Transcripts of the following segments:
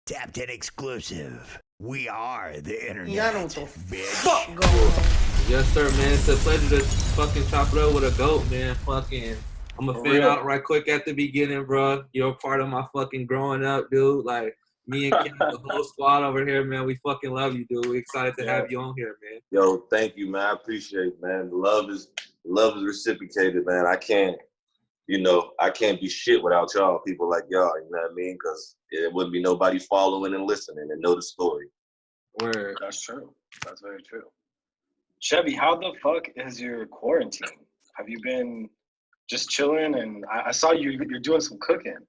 Tapped in exclusive. We are the internet. Yeah, I know what the bitch. fuck going on. Yes, sir, man. It's a pleasure to fucking chop it up with a goat, man. Fucking, I'm gonna fade out right quick at the beginning, bro. You're a part of my fucking growing up, dude. Like, me and Kim, the whole squad over here, man, we fucking love you, dude. We excited to have you on here, man. Yo, thank you, man. I appreciate it, man. Love is reciprocated, man. I can't be shit without y'all, people like y'all, you know what I mean? Because it wouldn't be nobody following and listening and know the story. Word. That's true. That's very true. Chevy, how the fuck is your quarantine? Have you been just chilling? And I saw you're doing some cooking.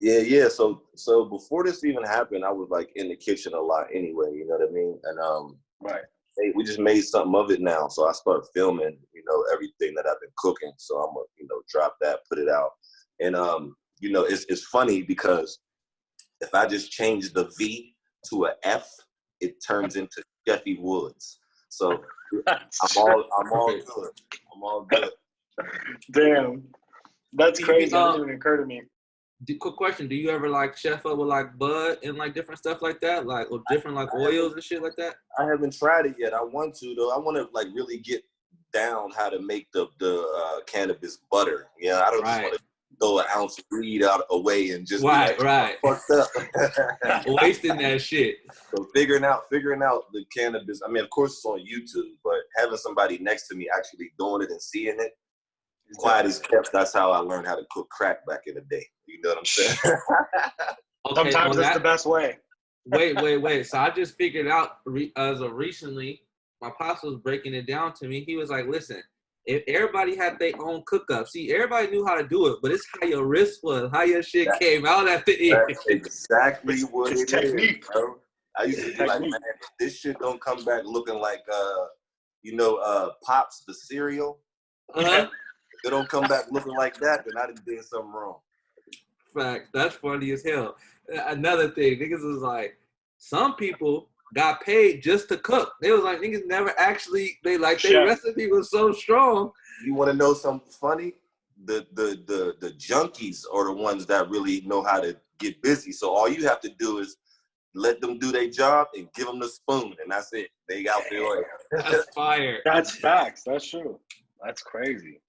Yeah. So before this even happened, I was like in the kitchen a lot anyway, you know what I mean? And right. we just made something of it now. So I started filming, everything that I've been cooking. So I'm gonna, drop that, put it out. And it's funny because if I just change the V to a F, it turns into Chevy Woods. So I'm all good. I'm all good. Damn. That's crazy. That didn't even occur to me. Quick question: do you ever like chef up with like bud and like different stuff like that, like or different like oils and shit like that? I haven't tried it yet. I want to though. I want to like really get down how to make the cannabis butter. Yeah, I don't just want to throw an ounce of weed away and just right. fucked up. Wasting that shit. So figuring out the cannabis. I mean, of course it's on YouTube, but having somebody next to me actually doing it and seeing it, quiet as kept. That's how I learned how to cook crack back in the day. You know what I'm saying? Okay, sometimes that's the best way. Wait. So I just figured out as of recently, my pops was breaking it down to me. He was like, listen, if everybody had their own cook-up, see, everybody knew how to do it, but it's how your wrist was, how your shit came out at the end. That's exactly what it's it technique, is, bro. I used to be like, man, if this shit don't come back looking like, Pops, the cereal. Uh-huh. If it don't come back looking like that, then I did something wrong. Fact. That's funny as hell. Another thing, niggas was like, some people got paid just to cook. They was like, niggas never actually, their recipe was so strong. You want to know something funny? The junkies are the ones that really know how to get busy. So all you have to do is let them do their job and give them the spoon, and that's it. They got their way. That's fire. That's facts. That's true. That's crazy.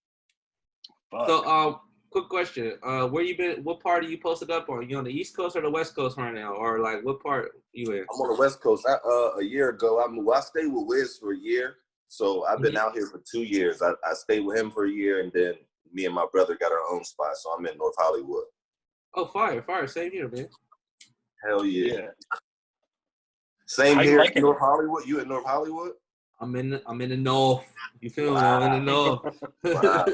Fuck. So, quick question. Where you been? What part are you posted up on? You on the East Coast or the West Coast right now? Or like what part you in? I'm on the West Coast. A year ago, I moved. I stayed with Wiz for a year. So I've been out here for 2 years. I stayed with him for a year, and then me and my brother got our own spot. So I'm in North Hollywood. Oh, fire. Same here, man. Hell yeah. Same here in North Hollywood. You in North Hollywood? I'm in the north. You feel me? I'm in the north. Wow.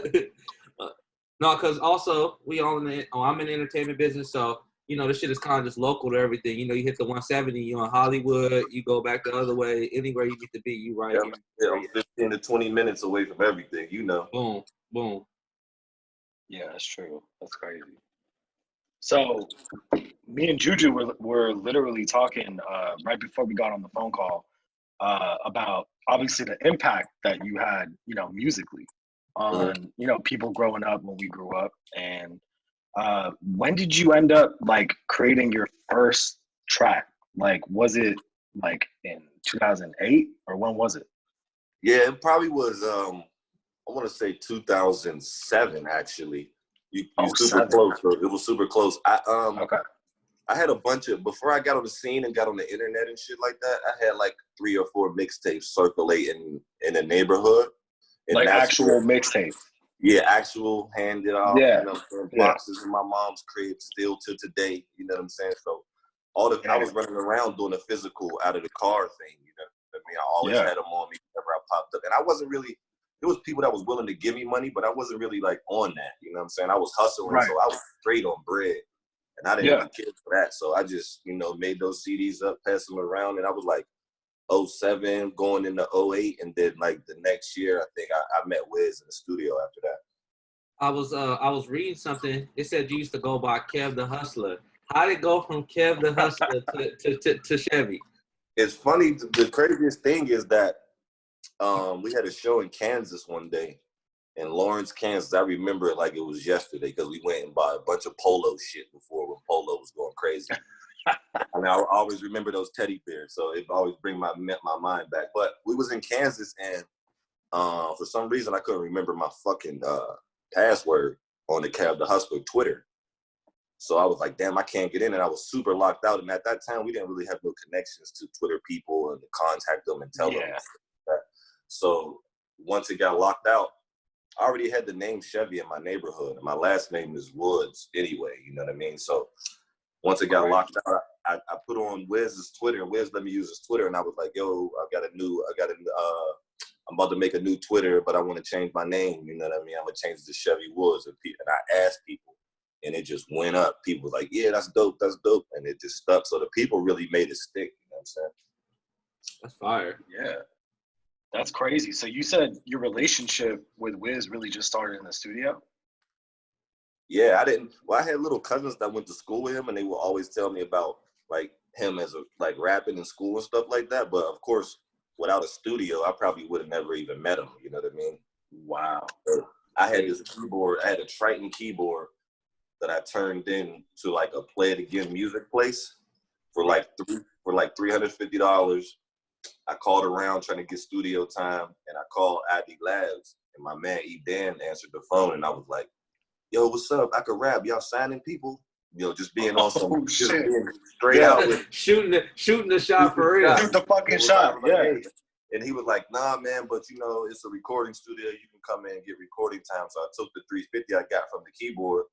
No, because also I'm in the entertainment business, so this shit is kind of just local to everything. You hit the 170, you're in Hollywood, you go back the other way, anywhere you need to be, you right here. Yeah, I'm 15 to 20 minutes away from everything, Boom. Yeah, that's true. That's crazy. So, me and Juju were literally talking right before we got on the phone call about obviously the impact that you had, musically on, people growing up when we grew up. And when did you end up like creating your first track? Like, was it like in 2008 or when was it? Yeah, it probably was, I want to say 2007, actually. You super close, bro. It was super close. I had a bunch of, before I got on the scene and got on the internet and shit like that, I had like 3 or 4 mixtapes circulating in the neighborhood. And like actual mixtapes? Yeah, actual handed off, yeah. Boxes in my mom's crib still to today, you know what I'm saying? So I was running around doing a physical out of the car thing, you know what I mean? I always had them on me whenever I popped up. And I wasn't really, there was people that was willing to give me money, but I wasn't really like on that, you know what I'm saying? I was hustling, so I was straight on bread. And I didn't really care for that. So I just, made those CDs up, passed them around, and I was like 07 going into 08. And then like the next year, I think I met Wiz in the studio after that. I was reading something. It said you used to go by Kev the Hustler. How did it go from Kev the Hustler to Chevy? It's funny. The craziest thing is that we had a show in Kansas one day, in Lawrence, Kansas. I remember it like it was yesterday because we went and bought a bunch of polo shit before when polo was going crazy. I And I always remember those teddy bears, so it always bring my mind back. But we was in Kansas, and for some reason I couldn't remember my fucking password on the Cab the Hustler Twitter. So I was like, damn, I can't get in, and I was super locked out. And at that time, we didn't really have no connections to Twitter people and to contact them and tell them that. So once it got locked out, I already had the name Chevy in my neighborhood, and my last name is Woods anyway. You know what I mean? So once it got locked out, I put on Wiz's Twitter, and Wiz let me use his Twitter, and I was like, yo, I'm about to make a new Twitter, but I want to change my name. You know what I mean? I'm gonna change it to Chevy Woods, and I asked people, and it just went up. People were like, yeah, that's dope, and it just stuck. So the people really made it stick. You know what I'm saying? That's fire. Yeah. That's crazy. So you said your relationship with Wiz really just started in the studio? Yeah, I had little cousins that went to school with him, and they would always tell me about like him as rapping in school and stuff like that. But of course, without a studio, I probably would have never even met him. You know what I mean? Wow. So I had this keyboard. I had a Triton keyboard that I turned into like a Play It Again music place for like $350. I called around trying to get studio time, and I called ID Labs, and my man E Dan answered the phone, and I was like, yo, what's up? I could rap. Y'all signing people? You know, just being on some just being straight out with shooting the shot for real. Shoot the fucking shot. Like, Yeah. hey. And he was like, nah, man, but you know, it's a recording studio. You can come in and get recording time. So I took the $350 I got from the keyboard,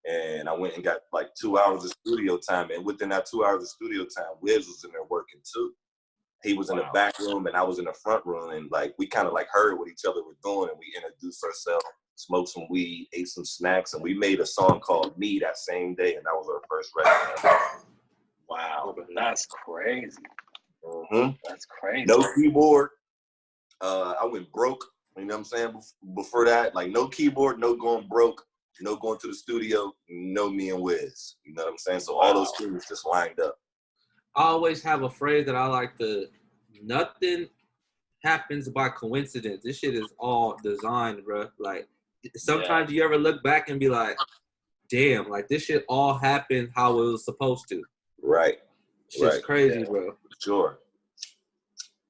and I went and got like 2 hours of studio time. And within that 2 hours of studio time, Wiz was in there working too. He was in the back room, and I was in the front room, and like we kind of like heard what each other were doing, and we introduced ourselves, smoked some weed, ate some snacks, and we made a song called Me that same day, and that was our first record. Wow, that's crazy. Mm-hmm. That's crazy. No keyboard. I went broke. You know what I'm saying? Before that, like no keyboard, no going broke, no going to the studio, no me and Wiz. You know what I'm saying? So all those things just lined up. I always have a phrase that I like to, nothing happens by coincidence. This shit is all designed, bro. Like, sometimes you ever look back and be like, damn, like this shit all happened how it was supposed to. Right. Shit's crazy, bro. Sure.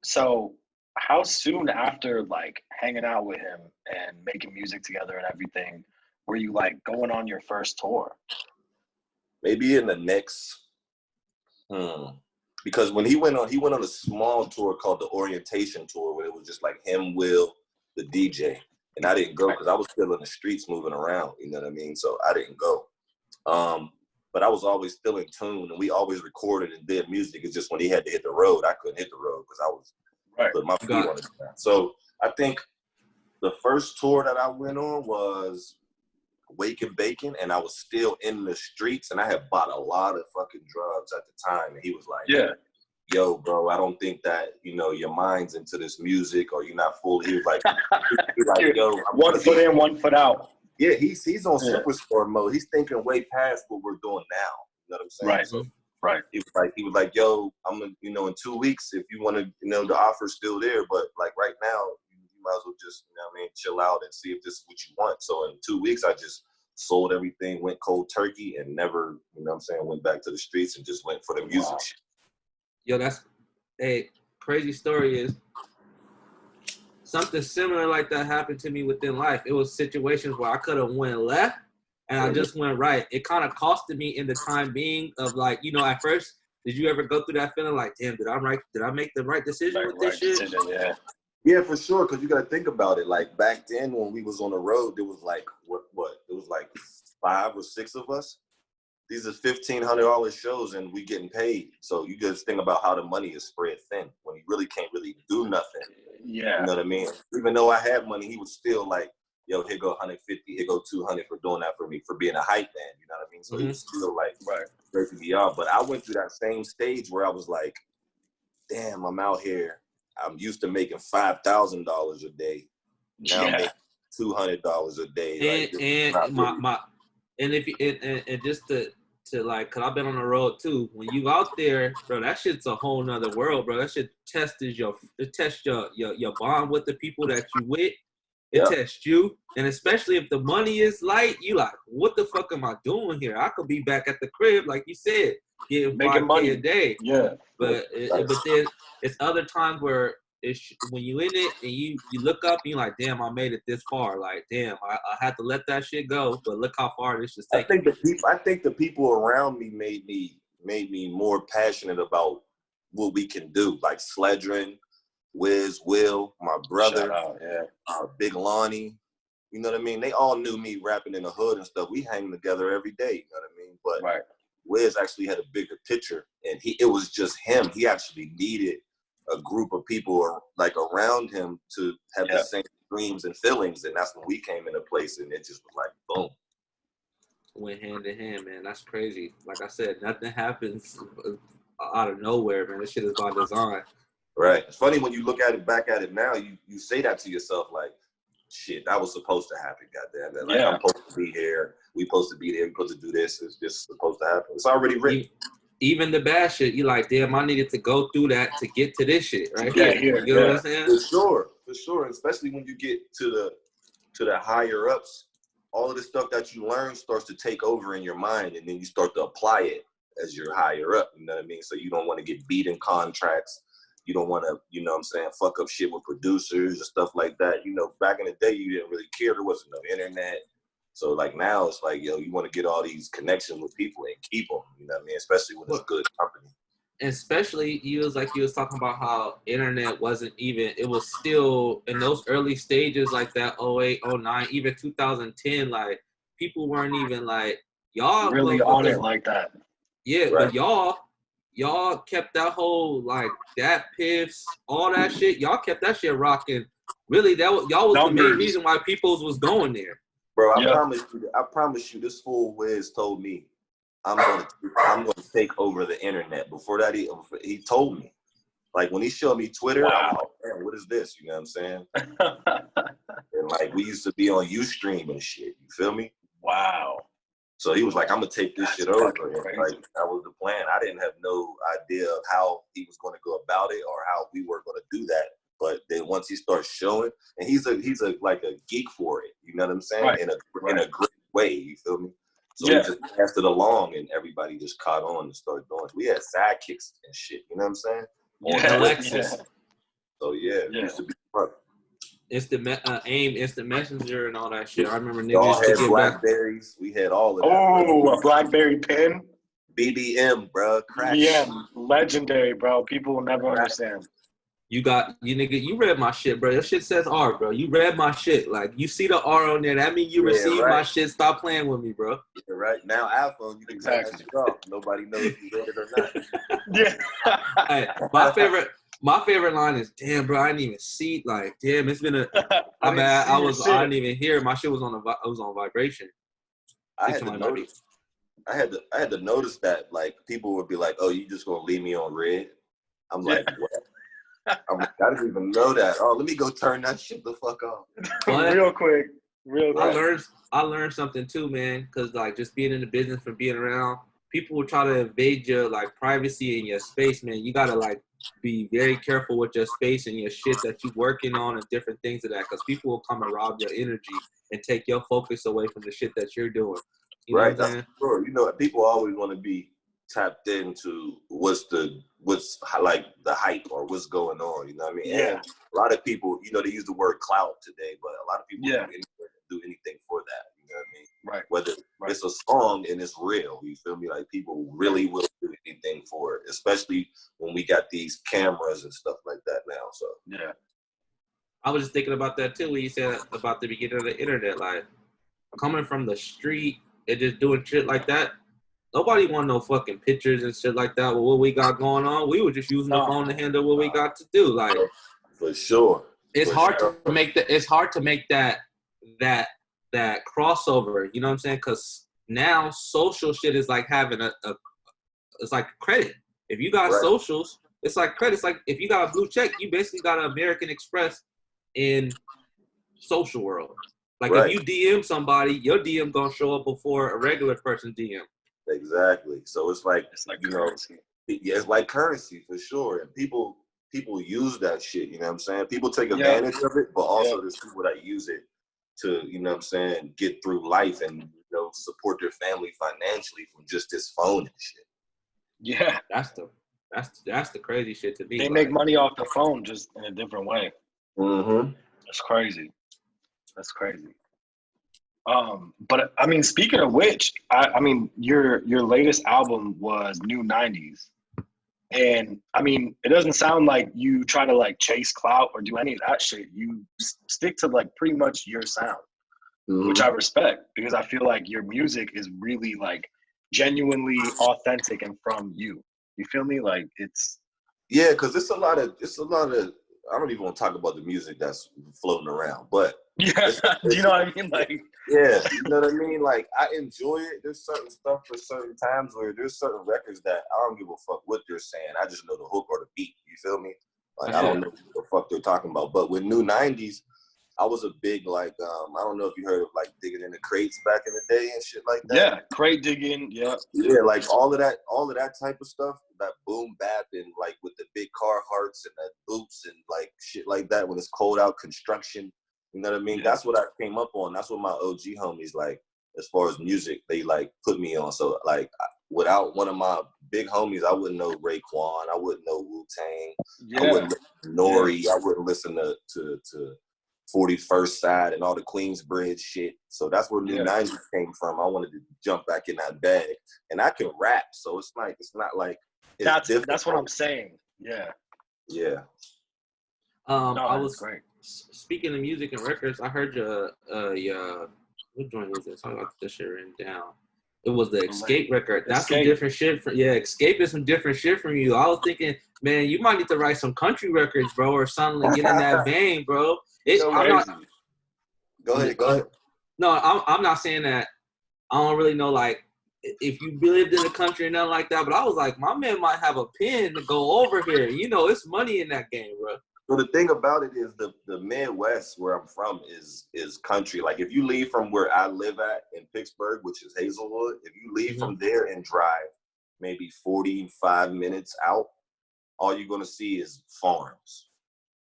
So how soon after like hanging out with him and making music together and everything, were you like going on your first tour? Maybe in the next because when he went on a small tour called the Orientation Tour, where it was just like him, Will, the DJ, and I didn't go because I was still in the streets moving around. You know what I mean? So I didn't go. But I was always still in tune, and we always recorded and did music. It's just when he had to hit the road, I couldn't hit the road because I was putting my feet on the ground. So I think the first tour that I went on was Wake and Bacon, and I was still in the streets, and I had bought a lot of fucking drugs at the time, and he was like, yo, bro, I don't think that, you know, your mind's into this music, or you're not full. He was like, yo, one foot in, 1 foot out. Yeah, he's on superstar mode. He's thinking way past what we're doing now. You know what I'm saying? Right. So right. He was like, yo, I'm gonna, you know, in 2 weeks, if you want to, you know, the offer's still there, but like right now, you might as well just, you know what I mean, chill out and see if this is what you want. So in 2 weeks, I just sold everything, went cold turkey, and never, you know what I'm saying, went back to the streets and just went for the music shit. Yo, that's crazy story is something similar like that happened to me within life. It was situations where I could have went left and I just went right. It kind of costed me in the time being of like, you know, at first, did you ever go through that feeling like, damn, did I make the right decision with this shit? Decision, yeah, for sure, because you got to think about it. Like back then when we was on the road, there was like, what? It was like 5 or 6 of us. These are $1,500 shows, and we getting paid. So you just think about how the money is spread thin when you really can't really do nothing. Yeah. You know what I mean? Even though I had money, he was still like, yo, here go 150, here go 200 for doing that for me, for being a hype man. You know what I mean? So he was still like breaking me off. But I went through that same stage where I was like, damn, I'm out here. I'm used to making $5,000 a day. Now I'm making $200 a day. And just to like, cause I've been on the road too. When you out there, bro, that shit's a whole nother world, bro. That shit tests your bond with the people that you with. It tests you, and especially if the money is light, you like, what the fuck am I doing here? I could be back at the crib, like you said, getting making 5K money a day. Yeah. But then it's other times where when you in it and you look up and you're like, damn, I made it this far. Like, damn, I had to let that shit go, but look how far this is taking me. I think the people around me made me more passionate about what we can do, like Sledrin, Wiz, Will, my brother, Big Lonnie. You know what I mean? They all knew me rapping in the hood and stuff. We hang together every day. You know what I mean? But Wiz actually had a bigger picture, and it was just him. He actually needed a group of people like around him to have the same dreams and feelings, and that's when we came into place, and it just was like boom. Went hand in hand, man. That's crazy. Like I said, nothing happens out of nowhere, man. This shit is by design. Right. It's funny when you look at it back at it now. You say that to yourself, like, shit, that was supposed to happen. Goddamn it! Like I'm supposed to be here. We supposed to be there. We supposed to do this. It's just supposed to happen. It's already written. Even the bad shit, you like, damn, I needed to go through that to get to this shit right here. You know what I'm saying? For sure. Especially when you get to the higher ups, all of the stuff that you learn starts to take over in your mind, and then you start to apply it as you're higher up. You know what I mean? So you don't want to get beat in contracts. You don't want to, you know what I'm saying, fuck up shit with producers and stuff like that. You know, back in the day, you didn't really care. There wasn't no internet. So, like, now it's like, yo, you want to get all these connections with people and keep them, you know what I mean? Especially when it's good company. Especially, you was talking about how internet wasn't even, it was still in those early stages like that, 08, 09, even 2010, like, people weren't even like, y'all really on it like that. Yeah, but y'all kept that whole, like, that piffs, all that shit, y'all kept that shit rocking. Really, y'all was the main reason why peoples was going there. Bro, I promise you, this fool Wiz told me, I'm gonna take over the internet. Before that, he told me. Like, when he showed me Twitter, I was like, man, what is this? You know what I'm saying? And, like, we used to be on Ustream and shit. You feel me? Wow. So he was like, I'm gonna take this shit over. And, like, that was the plan. I didn't have no idea of how he was gonna go about it or how we were gonna do that. But then once he starts showing, and he's like a geek for it, you know what I'm saying? In a great way, you feel me? So he just passed it along, and everybody just caught on and started doing. We had sidekicks and shit, you know what I'm saying? Alexis. So it used to be fun. Instant Messenger and all that shit. I remember niggas Y'all used to had get Blackberries. We had all of that. Oh, a Blackberry pen? BBM, bro. Crack. BBM, legendary, bro. People will never understand. You read my shit, bro. Your shit says R, bro. You read my shit. Like, you see the R on there. That means you received my shit. Stop playing with me, bro. Yeah, right. Now, iPhone, you can turn that shit off. Nobody knows if you read it or not. Hey, my favorite line is, damn, bro, I didn't even see. Like, damn, it's been a. My bad. I didn't even hear it. My shit was on vibration. I had to notice that, like, people would be like, oh, you just gonna leave me on red? I'm like, what? I didn't even know that. Oh, let me go turn that shit the fuck off. Real quick. I learned something too, man, because, like, just being in the business from being around, people will try to invade your, like, privacy and your space, man. You gotta, like, be very careful with your space and your shit that you're working on and different things of that, because people will come and rob your energy and take your focus away from the shit that you're doing. You know what I'm saying? Sure. You know, people always want to be tapped into what's like the hype or what's going on. You know what I mean? Yeah. And a lot of people, you know, they use the word clout today, but a lot of people do anything for that. You know what I mean? Right. Whether it's a song and it's real, you feel me? Like, people really will do anything for it, especially when we got these cameras and stuff like that now. So yeah. I was just thinking about that too when you said about the beginning of the internet, like, coming from the street and just doing shit like that. Nobody want no fucking pictures and shit like that with what we got going on. We were just using the phone to handle what we got to do. Like, for sure. It's hard to make that crossover, you know what I'm saying? Because now social shit is like having it's like credit. If you got socials, it's like credit. It's like if you got a blue check, you basically got an American Express in social world. Like, if you DM somebody, your DM gonna show up before a regular person DM. Exactly. So it's like you currency. Know, it's like currency for sure. And people use that shit, you know what I'm saying? People take advantage of it, but also there's people that use it to, you know what I'm saying, get through life and, you know, support their family financially from just this phone and shit. Yeah. That's the crazy shit to me. They like, make money off the phone just in a different way. Mm-hmm. That's crazy. That's crazy. But I mean, speaking of which, I mean, your latest album was New 90s. And I mean, it doesn't sound like you try to like chase clout or do any of that shit. You stick to like pretty much your sound, which I respect because I feel like your music is really like genuinely authentic and from you. You feel me? Like it's Yeah, because it's a lot of. I don't even want to talk about the music that's floating around, but yeah. Do you know what I mean? Like yeah, you know what I mean. Like I enjoy it. There's certain stuff for certain times where there's certain records that I don't give a fuck what they're saying. I just know the hook or the beat. You feel me? Like I don't know what the fuck they're talking about. But with New 90s, I was a big like I don't know if you heard of like digging in the crates back in the day and shit like that. yeah, crate digging, yeah. Like all of that type of stuff, that boom bap and like with the big Carhartts and the boots and like shit like that when it's cold out, construction. You know what I mean? That's what I came up on. That's what my OG homies like as far as music they like put me on. So like without one of my big homies, I wouldn't know Raekwon. I wouldn't know Wu-Tang. Yeah. I wouldn't listen to Nori. I wouldn't listen to 41st Side and all the Queensbridge shit. So that's where New 90s came from. I wanted to jump back in that bag. And I can rap, so it's not like it's that's what I'm saying. Yeah. Yeah. I was great. Speaking of music and records, I heard your what joint was this? I got this shit written down. It was the Escape record. That's some different shit. Escape is some different shit from you. I was thinking, man, you might need to write some country records, bro, or something to get in that vein, bro. Go ahead. No, I'm not saying that. I don't really know, like, if you lived in the country or nothing like that, but I was like, my man might have a pen to go over here. You know, it's money in that game, bro. So the thing about it is the Midwest where I'm from is country. Like if you leave from where I live at in Pittsburgh, which is Hazelwood, if you leave from there and drive maybe 45 minutes out, all you're gonna see is farms.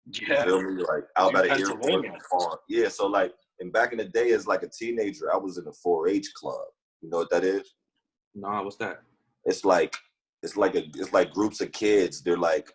Yeah. You feel me? Like out by the airport, farm. Yeah. So like, and back in the day, as like a teenager, I was in a 4-H club. You know what that is? Nah, what's that? It's like groups of kids. They're like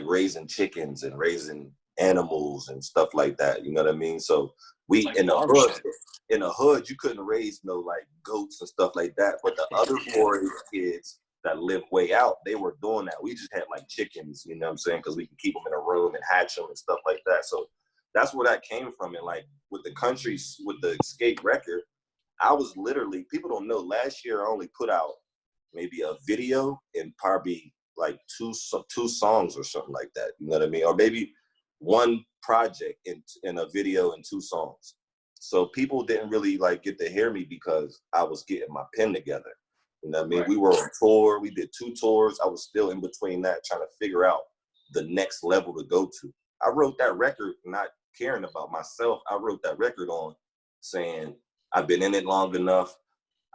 raising chickens and raising animals and stuff like that. You know what I mean? So we like in the hood, you couldn't raise no like goats and stuff like that. But the other 4-H kids that live way out, they were doing that. We just had like chickens, you know what I'm saying? Because we can keep them in a room and hatch them and stuff like that. So that's where that came from. And like with the countries, with the Escape record, I was literally, people don't know, last year I only put out maybe a video and probably like two songs or something like that. You know what I mean? Or maybe one project in a video and 2 songs. So people didn't really like get to hear me because I was getting my pen together. You know what I mean? Right. We were on tour. We did 2 tours. I was still in between that trying to figure out the next level to go to. I wrote that record not caring about myself. I wrote that record on saying I've been in it long enough.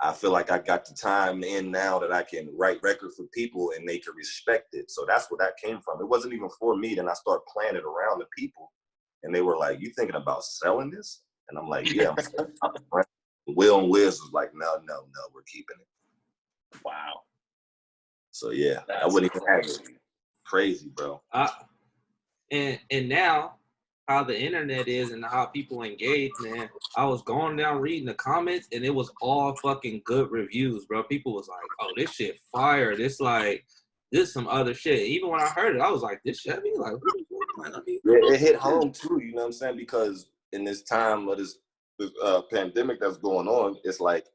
I feel like I got the time in now that I can write record for people and they can respect it. So that's where that came from. It wasn't even for me. Then I started playing it around the people. And they were like, you thinking about selling this? And I'm like, yeah. Will and Wiz was like, no, we're keeping it. Wow. So yeah, I wouldn't even have it. Crazy, bro. And now, how the internet is and how people engage, man. I was going down reading the comments and it was all fucking good reviews, bro. People was like, oh, this shit fire. This some other shit. Even when I heard it, I was like, this Chevy? Like, yeah, it hit home too, you know what I'm saying? Because in this time of this pandemic that's going on, it's like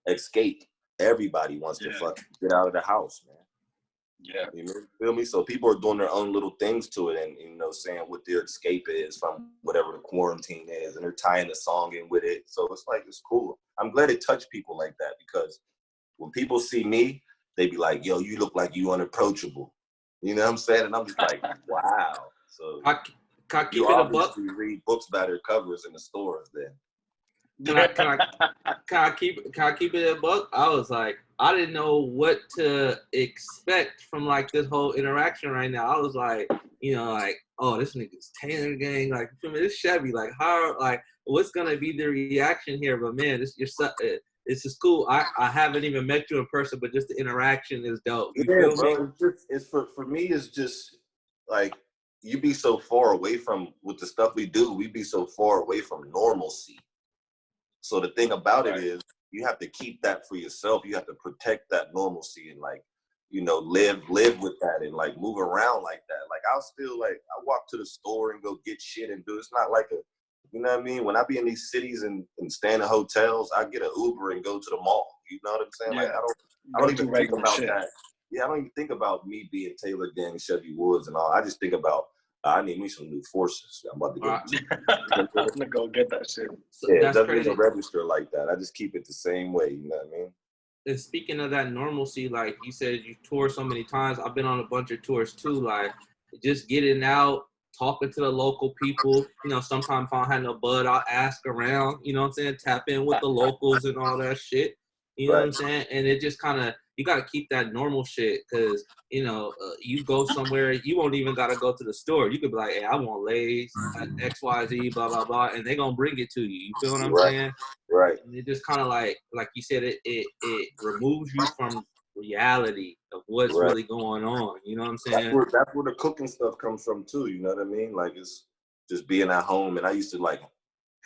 escape. Everybody wants to fucking get out of the house, man. Yeah. You feel me? So people are doing their own little things to it and, you know, saying what their escape is from whatever the quarantine is. And they're tying the song in with it. So it's like, it's cool. I'm glad it touched people like that because when people see me, they be like, yo, you look like you unapproachable. You know what I'm saying? And I'm just like, wow. So you obviously read books by their covers in the stores then. Can I keep it a buck? I was like, I didn't know what to expect from like this whole interaction right now. I was like, you know, like, oh, this nigga's Taylor gang, like, this Chevy, like, how, like, what's gonna be the reaction here? But man, this is cool. I haven't even met you in person, but just the interaction is dope. You Yeah, feel bro. me? It's for me. It's just like you be so far away from with the stuff we do. We be so far away from normalcy. So the thing about it is, you have to keep that for yourself. You have to protect that normalcy and like, you know, live with that and like move around like that. Like I'll still like I walk to the store and go get shit and do. It's not like a, you know what I mean? When I be in these cities and stay in hotels, I get an Uber and go to the mall. You know what I'm saying? Yeah. Like I don't even think about that. Yeah, I don't even think about me being Taylor Gang, Chevy Woods and all. I just think about I need me some new forces. I'm about to go. I'm gonna go get that shit. Yeah, That's it doesn't crazy. even register like that. I just keep it the same way. You know what I mean? And speaking of that normalcy, like you said, you toured so many times. I've been on a bunch of tours too. Like just getting out, talking to the local people. You know, sometimes if I don't have no bud, I'll ask around. You know what I'm saying? Tap in with the locals and all that shit. You know what I'm saying? And it just kind of, you got to keep that normal shit because, you know, you go somewhere, you won't even got to go to the store. You could be like, hey, I want Lay's, XYZ, blah, blah, blah, and they're going to bring it to you. You feel what I'm saying? Right. And it just kind of like you said, it removes you from reality of what's really going on. You know what I'm saying? That's where the cooking stuff comes from too. You know what I mean? Like it's just being at home. And I used to like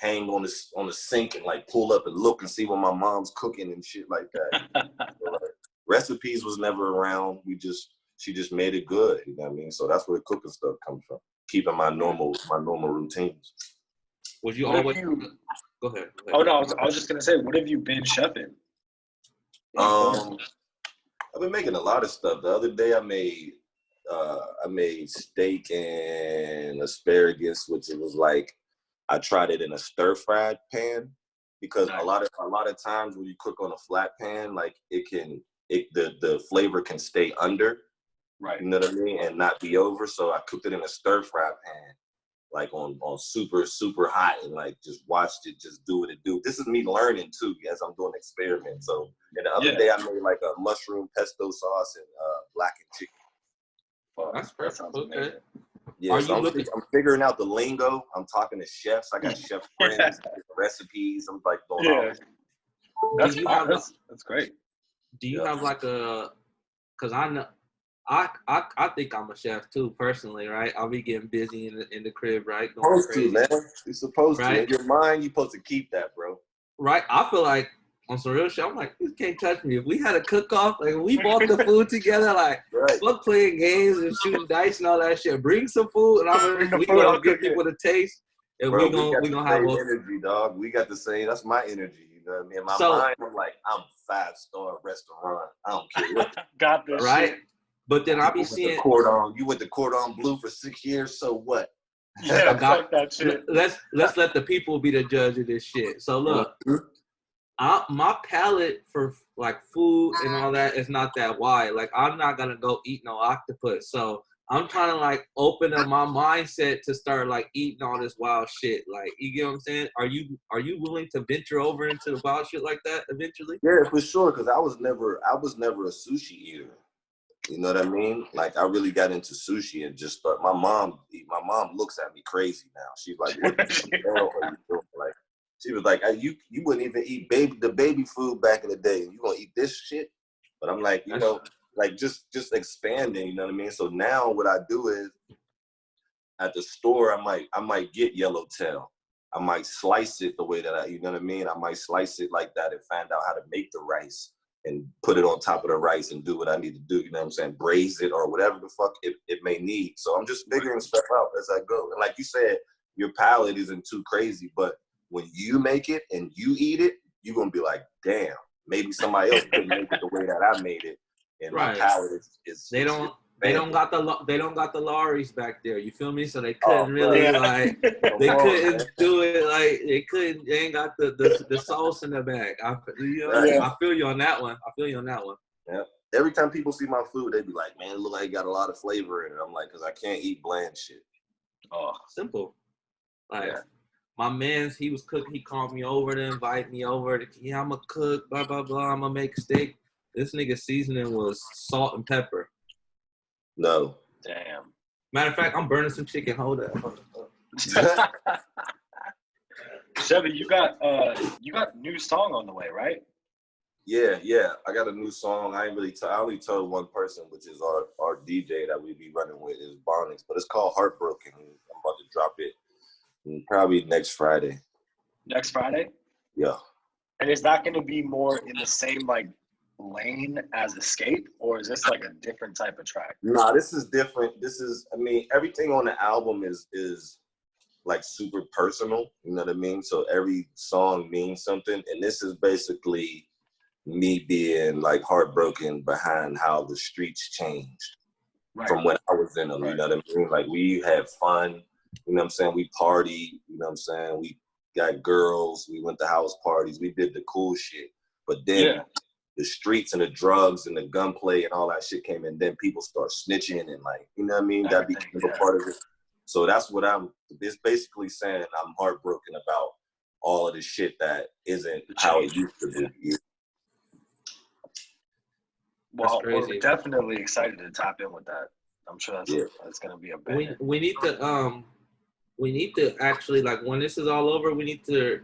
hang on the sink and like pull up and look and see what my mom's cooking and shit like that. So, like, recipes was never around. She just made it good. You know what I mean? So that's where the cooking stuff comes from. Keeping my normal routines. Would you always go ahead? Oh no, I was just gonna say, what have you been chefing? I've been making a lot of stuff. The other day I made steak and asparagus, which it was like I tried it in a stir-fried pan because a lot of times when you cook on a flat pan, like the flavor can stay under, right? You know what I mean, and not be over. So I cooked it in a stir-fried pan, like on super hot, and like just watched it just do what it do. This is me learning too as I'm doing experiments. So and the other day I made like a mushroom pesto sauce and blackened chicken. That's perfect. Okay. Yeah, so I'm figuring out the lingo. I'm talking to chefs. I got chef friends, recipes. I'm like going on. That's great. Do you have like a? Because I know, I think I'm a chef too personally, right? I'll be getting busy in the crib, right? Supposed to, man. You're supposed to. In your mind, you're supposed to keep that, bro. Right. I feel like on some real shit, I'm like, you can't touch me. If we had a cook-off, like we bought the food together, like fuck playing games and shooting dice and all that shit. Bring some food, and we gonna give people the taste, and we gonna have energy, dog. We got the same. That's my energy. You know what I mean? In my mind, I'm like, I'm 5-star restaurant. I don't care what. Got this shit. But then I be seeing you went to Cordon Bleu for 6 years, so what? Yeah, fuck that shit. Let's let the people be the judge of this shit. So look, my palate for like food and all that is not that wide. Like I'm not gonna go eat no octopus. So I'm trying to like open up my mindset to start like eating all this wild shit. Like you get what I'm saying? Are you willing to venture over into the wild shit like that eventually? Yeah, for sure. Because I was never a sushi eater. You know what I mean? Like I really got into sushi and just my mom looks at me crazy now. She's like, what the hell are you doing? Like she was like, you wouldn't even eat the baby food back in the day. You gonna eat this shit? But I'm like, you know, like just expanding, you know what I mean? So now what I do is at the store I might get yellowtail. I might slice it the way that you know what I mean? I might slice it like that and find out how to make the rice and put it on top of the rice and do what I need to do, you know what I'm saying? Braise it or whatever the fuck it may need. So I'm just figuring stuff out as I go. And like you said, your palate isn't too crazy, but when you make it and you eat it, you're going to be like, damn, maybe somebody else couldn't make it the way that I made it. And my palate is They don't got the lorries back there. You feel me? So they couldn't like couldn't do it like they ain't got the sauce in the bag. I feel you on that one. Yeah. Every time people see my food, they be like, "Man, it look like it got a lot of flavor in it." I'm like, "Cause I can't eat bland shit." Oh, simple. Like my man's, he was cooking. He called me over to invite me over. I'm a cook. Blah blah blah. I'm gonna make steak. This nigga seasoning was salt and pepper. No. Damn. Matter of fact, I'm burning some chicken. Hold up. Chevy, you got new song on the way, right? Yeah. I got a new song. I only told one person, which is our DJ that we be running with is Bonix, but it's called Heartbroken. I'm about to drop it probably next Friday. Next Friday? Yeah. And is that going to be more in the same like lane as Escape, or is this like a different type of track? Nah, this is different. Everything on the album is like super personal. You know what I mean? So every song means something, and this is basically me being like heartbroken behind how the streets changed from when I was in them. You know what I mean? Like we had fun. You know what I'm saying? We party. You know what I'm saying? We got girls. We went to house parties. We did the cool shit. But then the streets and the drugs and the gunplay and all that shit came in. Then people start snitching and like, you know what I mean? That became a part of it. So that's what it's basically saying. I'm heartbroken about all of the shit that isn't how it used to be. Yeah. Well, we're definitely excited to tap in with that. I'm sure that's going to be a banger. We need to actually, like, when this is all over, we need to,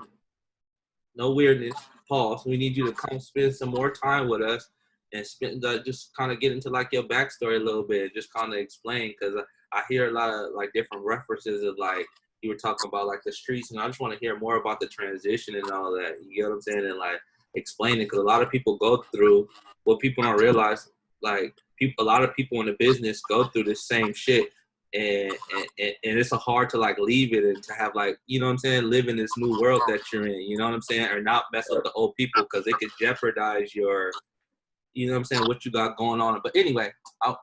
no weirdness, pause. We need you to come spend some more time with us and just kind of get into like your backstory a little bit, just kind of explain, because I hear a lot of like different references of like, you were talking about like the streets, and I just want to hear more about the transition and all that. You get what I'm saying? And like explain it, because a lot of people go through what people don't realize. Like a lot of people in the business go through the same shit, and it's hard to like leave it and to have like, you know what I'm saying, live in this new world that you're in. You know what I'm saying? Or not mess with the old people, because it could jeopardize your, you know what I'm saying, what you got going on. But anyway,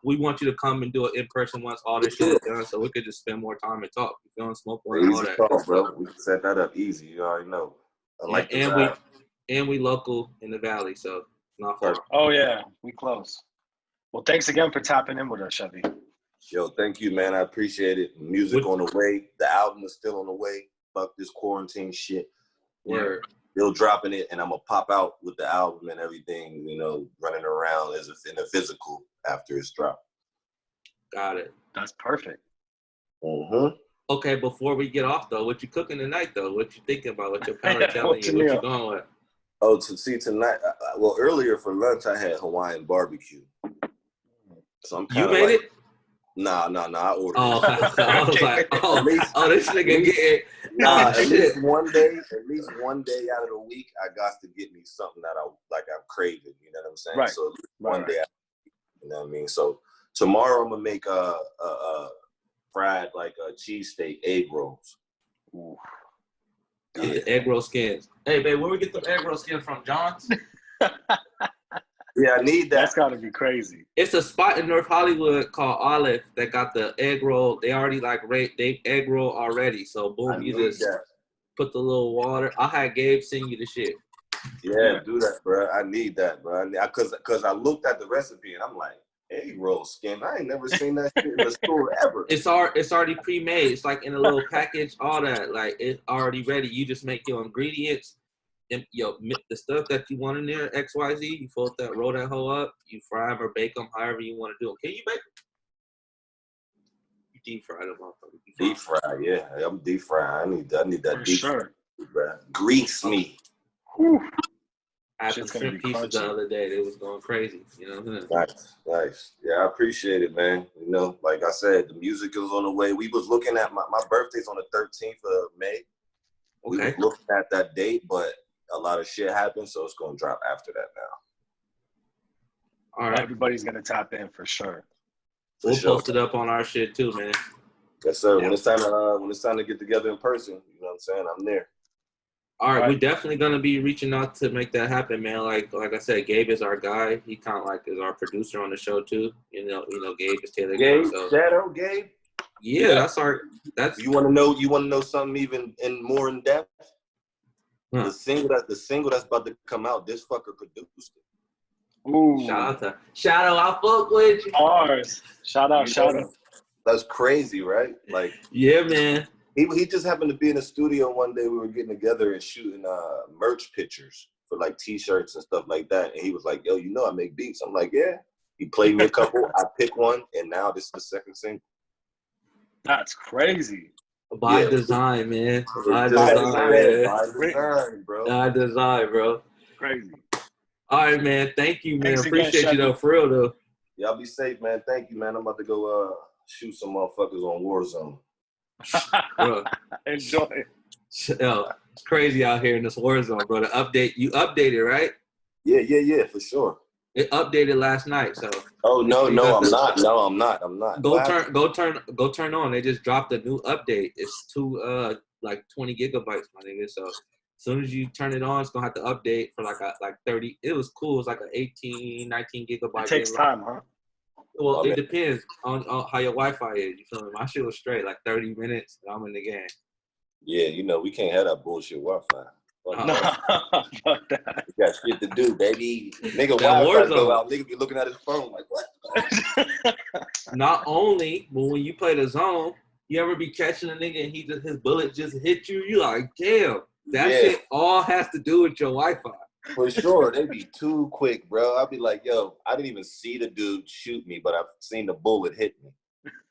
we want you to come and do it in person once all this shit is done, so we could just spend more time and talk. You feel, smoke more and all that. Talk, bro. We can set that up easy. You already know. We local in the valley, so not far. Oh yeah, we close. Well, thanks again for tapping in with us, Chevy. Yo, thank you, man. I appreciate it. Music on the way. The album is still on the way. Fuck this quarantine shit. Word. Still dropping it, and I'm gonna pop out with the album and everything, you know, running around as if in a physical after it's dropped. Got it. That's perfect. Mm-hmm. Okay, before we get off though, what you cooking tonight though? What you thinking about? What your palate telling you? What you going with? Oh, to see tonight. Well, earlier for lunch I had Hawaiian barbecue. So I'm kind of made it? Nah, I ordered it. I was like, this nigga getting at least one day out of the week, I got to get me something that I'm craving. You know what I'm saying? Right. So one day, you know what I mean. So tomorrow I'm gonna make a fried like a cheesesteak egg rolls. Ooh. Yeah. The egg roll skins. Hey, babe, where we get the egg roll skins from? John's? Yeah, I need that. That's got to be crazy. It's a spot in North Hollywood called Olive that got the egg roll. They already they egg roll already. So boom, you just put the little water. I had Gabe send you the shit. Yeah, do that, bro. I need that, bro. Cause I looked at the recipe and I'm like, egg roll skin. I ain't never seen that shit in the store ever. It's already pre-made. It's like in a little package, all that. Like it's already ready. You just make your ingredients. And, the stuff that you want in there, XYZ, you roll that hoe up, you fry them or bake them, however you want to do them. Can you bake them? You deep fry them, motherfucker. Deep fry, yeah. I'm deep fry. I need that for deep sure. Fry. Grease me. Whew. I had some shrimp pieces the other day. They was going crazy. You know what I'm saying? Nice. Yeah, I appreciate it, man. You know, like I said, the music is on the way. We was looking at my birthday's on the 13th of May. We were looking at that date, but a lot of shit happened, so it's going to drop after that now. All right. Everybody's going to tap in for sure. We'll post it up on our shit too, man. Yes, sir. Yeah. When it's time to get together in person, you know what I'm saying? I'm there. All right, we're definitely gonna be reaching out to make that happen, man. Like I said, Gabe is our guy. He kind of like is our producer on the show too. You know, Gabe is Taylor. Gabe, Shadow, Gabe. Yeah, that's. You want to know something even more in depth? Huh. The single that's about to come out, this fucker produced it. Ooh. Shout out, I fuck with you. Ours. Shout out. That's crazy, right? Like, yeah, man. He just happened to be in the studio one day. We were getting together and shooting merch pictures for like T-shirts and stuff like that. And he was like, "Yo, I make beats." I'm like, "Yeah." He played me a couple. I picked one, and now this is the second single. That's crazy. By design, man. By design, bro. By design, bro. Crazy. All right, man. Thank you, man. Thanks again, Appreciate you though, Chevy. for real though. Y'all be safe, man. Thank you, man. I'm about to go shoot some motherfuckers on Warzone. Bro. Enjoy. Yo, it's crazy out here in this war zone, bro. The update, you updated, right? Yeah, for sure. It updated last night, so. Oh no, I'm not. No, I'm not. Go turn on. They just dropped a new update. It's like 20 gigabytes, my nigga. So as soon as you turn it on, it's gonna have to update for like 30. It was cool. It's like an 18, 19 gigabyte. It takes time, huh? Well, it depends on how your Wi-Fi is. You feel me? My shit was straight, like 30 minutes, and I'm in the game. Yeah, you know, we can't have that bullshit Wi-Fi. Fuck that. We got shit to do, baby. Nigga, That Wi-Fi go Warzone. out. Nigga be looking at his phone like, what? Not only, but when you play the zone, you ever be catching a nigga and his bullet just hit you? You like, damn. That shit all has to do with your Wi-Fi. For sure, they be too quick, bro. I'll be like, yo, I didn't even see the dude shoot me, but I've seen the bullet hit me.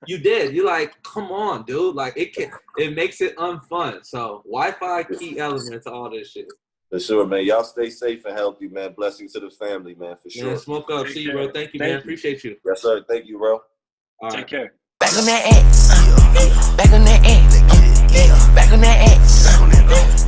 You did. You're like, come on, dude. Like it makes it unfun. So Wi-Fi key element to all this shit. For sure, man. Y'all stay safe and healthy, man. Blessings to the family, man. For sure. Man, smoke up. See you, bro. Thank you, man. Appreciate you. Yes, sir. Thank you, bro. All Take right. care. Back on that X. Back on that X. Back on that X.